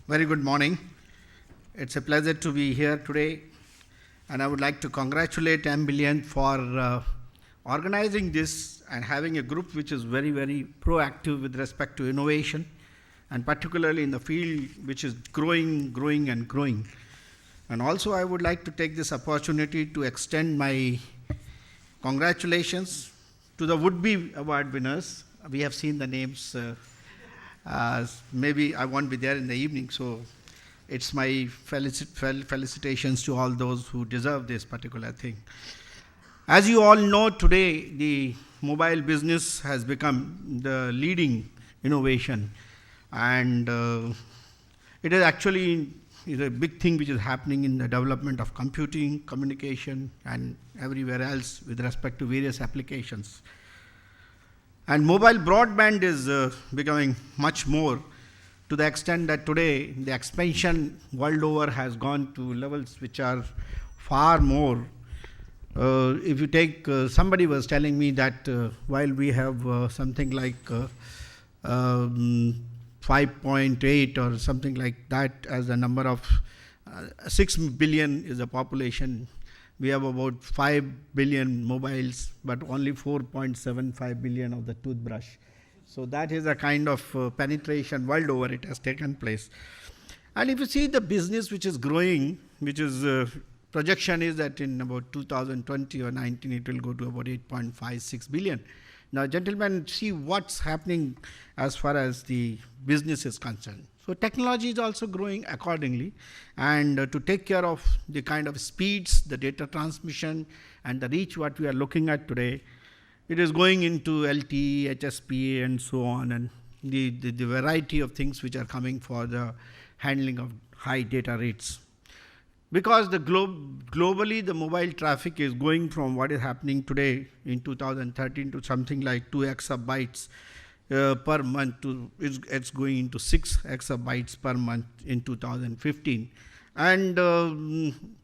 Very good morning. It's a pleasure to be here today, and I would like to congratulate mBillionth for organizing this and having a group which is very, very proactive with respect to innovation, and particularly in the field which is growing and growing. And also I would like to take this opportunity to extend my congratulations to the would-be award winners. We have seen the names. Maybe I won't be there in the evening, so it's my felicitations to all those who deserve this particular thing. As you all know, today the mobile business has become the leading innovation, and it is actually a big thing which is happening in the development of computing, communication, and everywhere else with respect to various applications. And mobile broadband is becoming much more, to the extent that today the expansion world over has gone to levels which are far more. If you take, somebody was telling me that while we have something like 5.8 or something like that as the number of 6 billion is the population, we have about 5 billion mobiles, but only 4.75 billion of the toothbrush. So that is a kind of penetration world over it has taken place. And if you see the business which is growing, which is projection is that in about 2020 or 19 it will go to about 8.56 billion. Now, gentlemen, see what's happening as far as the business is concerned. So technology is also growing accordingly, and to take care of the kind of speeds, the data transmission and the reach what we are looking at today, it is going into LTE, HSPA and so on, and the variety of things which are coming for the handling of high data rates. Because the globally the mobile traffic is going from what is happening today in 2013 to something like 2 exabytes per month to it's going into 6 exabytes per month in 2015, and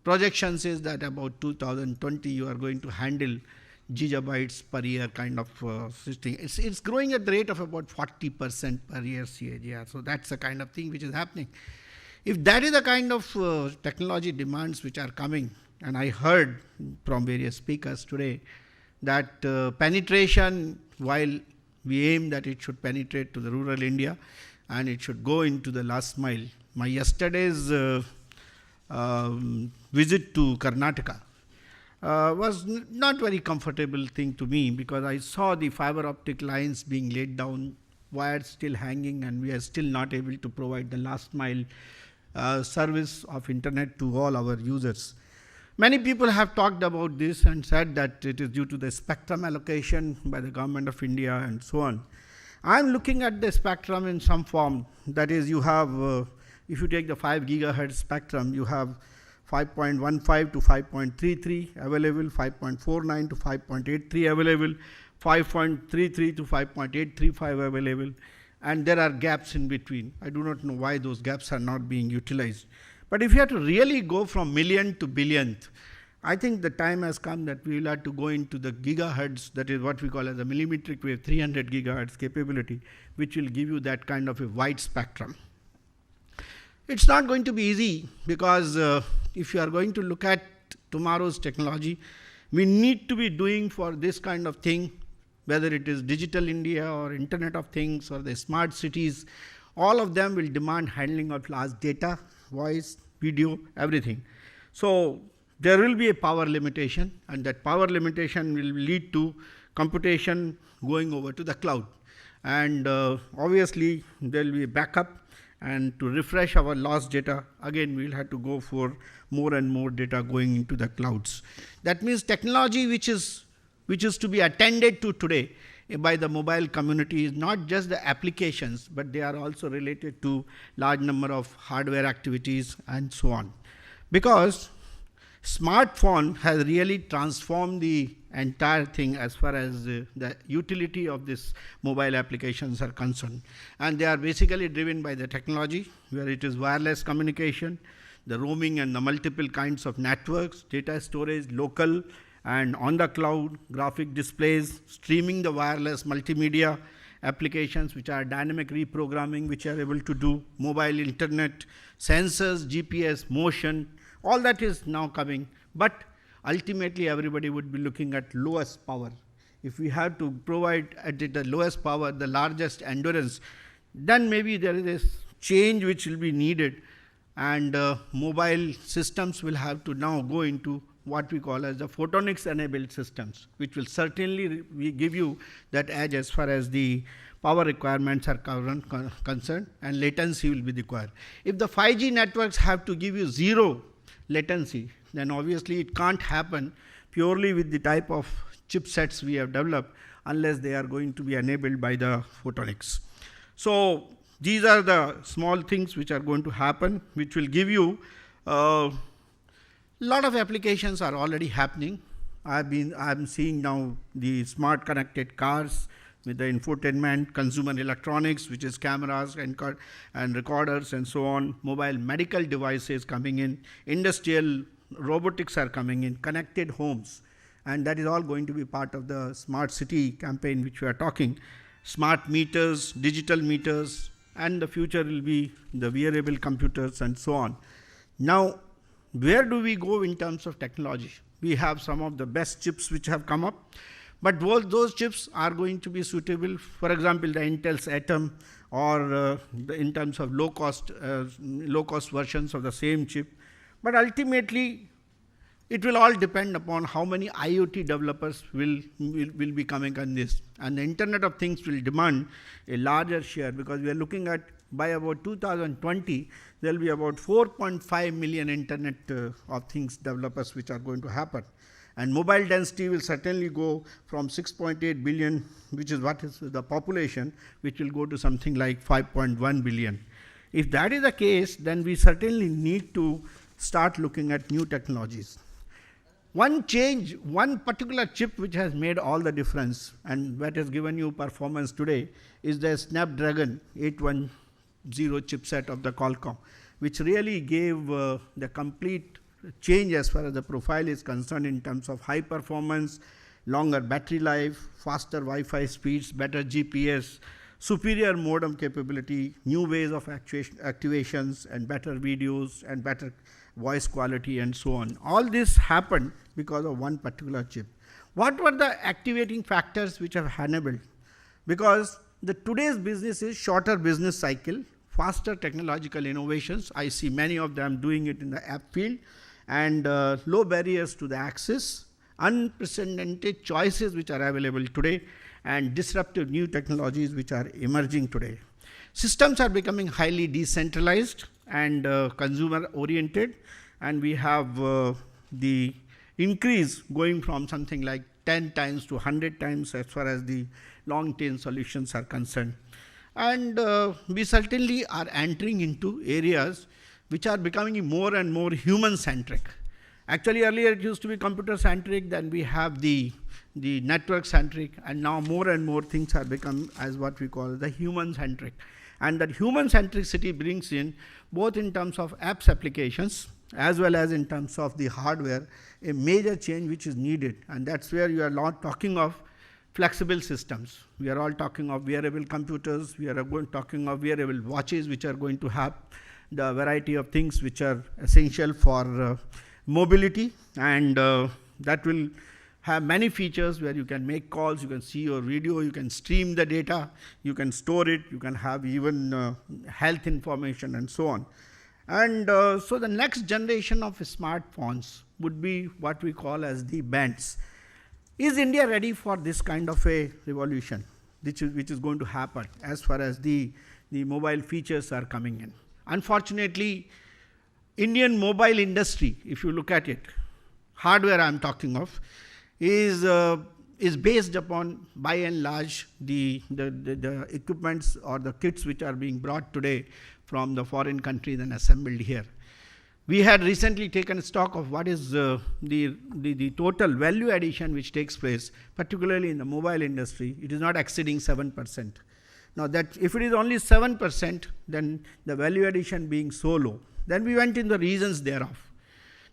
projections is that about 2020 you are going to handle gigabytes per year kind of thing. It's growing at the rate of about 40% per year CAGR. So that's the kind of thing which is happening. If that is the kind of technology demands which are coming, and I heard from various speakers today that penetration, while we aim that it should penetrate to the rural India and it should go into the last mile. My yesterday's visit to Karnataka was not very comfortable thing to me, because I saw the fiber optic lines being laid down, wires still hanging, and we are still not able to provide the last mile service of internet to all our users. Many people have talked about this and said that it is due to the spectrum allocation by the government of India and so on. I am looking at the spectrum in some form. That is, you have, if you take the 5 gigahertz spectrum, you have 5.15 to 5.33 available, 5.49 to 5.83 available, 5.33 to 5.835 available, and there are gaps in between. I do not know why those gaps are not being utilized. But if you have to really go from million to billionth, I think the time has come that we will have to go into the gigahertz, that is what we call as a millimetric wave, 300 gigahertz capability, which will give you that kind of a wide spectrum. It's not going to be easy, because if you are going to look at tomorrow's technology, we need to be doing for this kind of thing, whether it is digital India or Internet of Things or the smart cities, all of them will demand handling of large data, voice, video, everything. So there will be a power limitation, and that power limitation will lead to computation going over to the cloud. And obviously there will be a backup, and to refresh our lost data, again we will have to go for more and more data going into the clouds. That means technology which is to be attended to today by the mobile community is not just the applications, but they are also related to large number of hardware activities and so on. Because smartphone has really transformed the entire thing as far as the utility of this mobile applications are concerned. And they are basically driven by the technology, where it is wireless communication, the roaming and the multiple kinds of networks, data storage, local and on the cloud, graphic displays, streaming the wireless multimedia, applications which are dynamic reprogramming, which are able to do mobile internet, sensors, GPS, motion, all that is now coming. But ultimately everybody would be looking at lowest power. If we have to provide at the lowest power, the largest endurance, then maybe there is a change which will be needed, and mobile systems will have to now go into what we call as the photonics enabled systems, which will certainly give you that edge as far as the power requirements are concerned, and latency will be required. If the 5G networks have to give you zero latency, then obviously it can't happen purely with the type of chipsets we have developed, unless they are going to be enabled by the photonics. So these are the small things which are going to happen, which will give you lot of applications are already happening. I'm seeing now the smart connected cars with the infotainment, consumer electronics, which is cameras and recorders and so on, mobile medical devices coming in, industrial robotics are coming in, connected homes, and that is all going to be part of the smart city campaign which we are talking. Smart meters, digital meters, and the future will be the wearable computers and so on. Now, where do we go in terms of technology? We have some of the best chips which have come up, but those chips are going to be suitable, for example, the Intel's Atom, or in terms of low cost versions of the same chip. But ultimately, it will all depend upon how many IoT developers will be coming on this, and the Internet of Things will demand a larger share, because we are looking at by about 2020, there will be about 4.5 million Internet of Things developers which are going to happen. And mobile density will certainly go from 6.8 billion, which is what is the population, which will go to something like 5.1 billion. If that is the case, then we certainly need to start looking at new technologies. One particular chip which has made all the difference and what has given you performance today is the Snapdragon 810 chipset of the Qualcomm, which really gave the complete change as far as the profile is concerned in terms of high performance, longer battery life, faster Wi-Fi speeds, better GPS, superior modem capability, new ways of activations, and better videos and better voice quality and so on. All this happened because of one particular chip. What were the activating factors which have enabled? Because today's business is shorter business cycle, faster technological innovations. I see many of them doing it in the app field, and low barriers to the access, unprecedented choices which are available today, and disruptive new technologies which are emerging today. Systems are becoming highly decentralized and consumer oriented, and we have the increase going from something like 10 times to 100 times as far as the long tail solutions are concerned. And we certainly are entering into areas which are becoming more and more human centric. Actually, earlier it used to be computer centric, then we have the network centric, and now more and more things are become as what we call the human centric. And that human centricity brings in, both in terms of apps applications as well as in terms of the hardware, a major change which is needed. And that's where you are not talking of flexible systems. We are all talking of wearable computers, we are talking of wearable watches which are going to have the variety of things which are essential for mobility, and that will have many features where you can make calls, you can see your video, you can stream the data, you can store it, you can have even health information and so on. And so the next generation of smartphones would be what we call as the bands. Is India ready for this kind of a revolution which is going to happen as far as the mobile features are coming in? Unfortunately, Indian mobile industry, if you look at it, hardware I am talking of, is based upon, by and large, the equipments or the kits which are being brought today from the foreign countries and assembled here. We had recently taken stock of what is the total value addition which takes place, particularly in the mobile industry. It is not exceeding 7%. Now, that if it is only 7%, then the value addition being so low, then we went in the reasons thereof.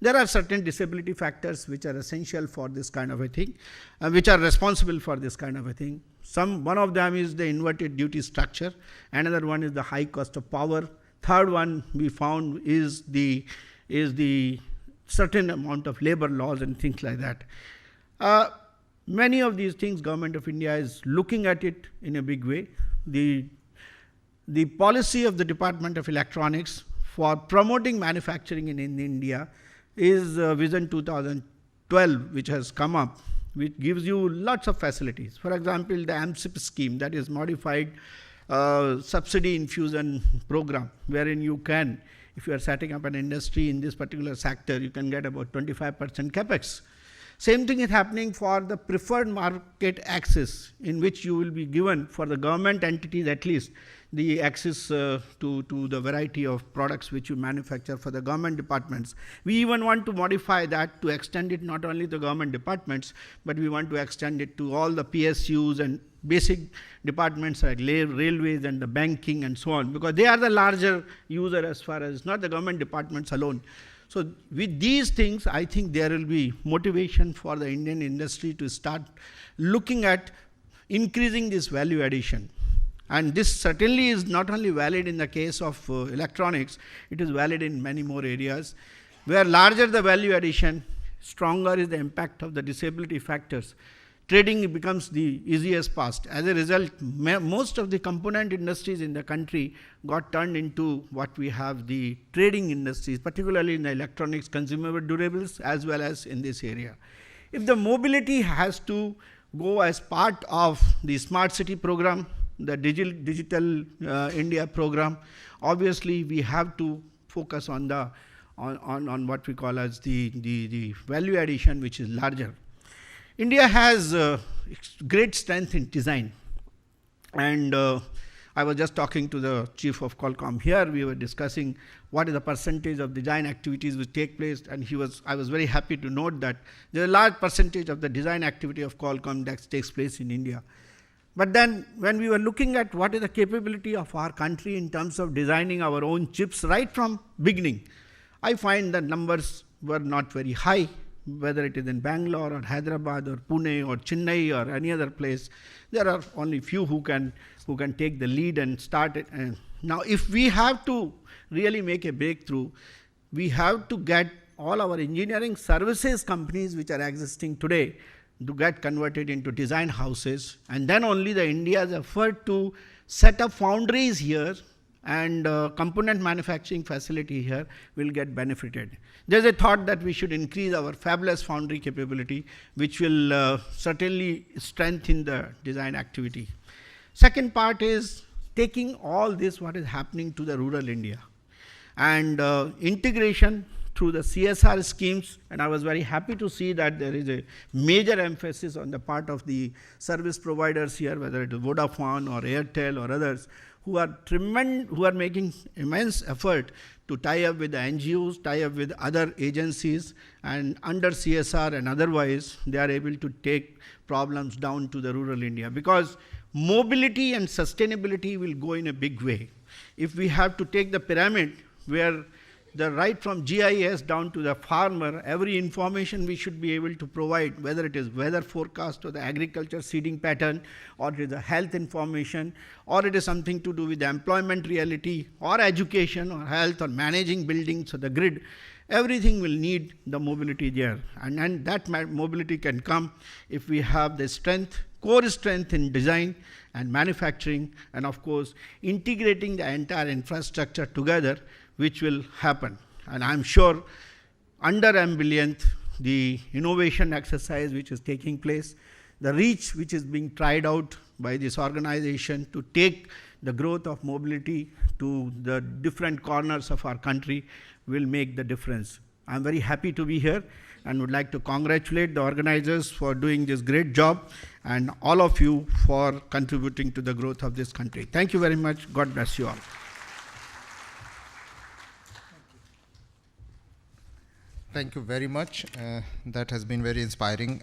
There are certain disability factors which are essential for this kind of a thing, which are responsible for this kind of a thing. One of them is the inverted duty structure. Another one is the high cost of power. Third one we found is the certain amount of labor laws and things like that. Many of these things, Government of India is looking at it in a big way. The policy of the Department of Electronics for promoting manufacturing in India is Vision 2012, which has come up, which gives you lots of facilities. For example, the AMSIP scheme, that is Modified Subsidy Infusion Program, wherein you can, if you are setting up an industry in this particular sector, you can get about 25% capex. Same thing is happening for the preferred market access, in which you will be given, for the government entities at least, the access to the variety of products which you manufacture for the government departments. We even want to modify that to extend it not only to the government departments, but we want to extend it to all the PSUs and basic departments like railways and the banking and so on, because they are the larger user as far as not the government departments alone. So with these things, I think there will be motivation for the Indian industry to start looking at increasing this value addition. And this certainly is not only valid in the case of electronics, it is valid in many more areas, where larger the value addition, stronger is the impact of the disability factors. Trading becomes the easiest path. As a result, most of the component industries in the country got turned into what we have the trading industries, particularly in the electronics, consumer durables, as well as in this area. If the mobility has to go as part of the smart city program, the digital India program, obviously we have to focus on the on what we call as the value addition, which is larger. India has great strength in design, and I was just talking to the chief of Qualcomm here. We were discussing what is the percentage of design activities which take place, and I was very happy to note that there is a large percentage of the design activity of Qualcomm that takes place in India. But then when we were looking at what is the capability of our country in terms of designing our own chips right from beginning, I find the numbers were not very high, whether it is in Bangalore or Hyderabad or Pune or Chennai or any other place. There are only few who can take the lead and start it. And now if we have to really make a breakthrough, we have to get all our engineering services companies which are existing today to get converted into design houses, and then only the India's effort to set up foundries here and component manufacturing facility here will get benefited. There's a thought that we should increase our fabless foundry capability, which will certainly strengthen the design activity. Second part is taking all this what is happening to the rural India and integration through the CSR schemes, and I was very happy to see that there is a major emphasis on the part of the service providers here, whether it is Vodafone or Airtel or others, who are making immense effort to tie up with the NGOs, tie up with other agencies, and under CSR and otherwise, they are able to take problems down to the rural India, because mobility and sustainability will go in a big way. If we have to take the pyramid where the right from GIS down to the farmer, every information we should be able to provide, whether it is weather forecast or the agriculture seeding pattern, or it is the health information, or it is something to do with the employment reality, or education, or health, or managing buildings, or the grid, everything will need the mobility there. And that mobility can come if we have the strength, core strength in design and manufacturing, and of course, integrating the entire infrastructure together, which will happen. And I'm sure under mBillionth, the innovation exercise which is taking place, the reach which is being tried out by this organization to take the growth of mobility to the different corners of our country will make the difference. I'm very happy to be here and would like to congratulate the organizers for doing this great job and all of you for contributing to the growth of this country. Thank you very much. God bless you all. Thank you very much. That has been very inspiring.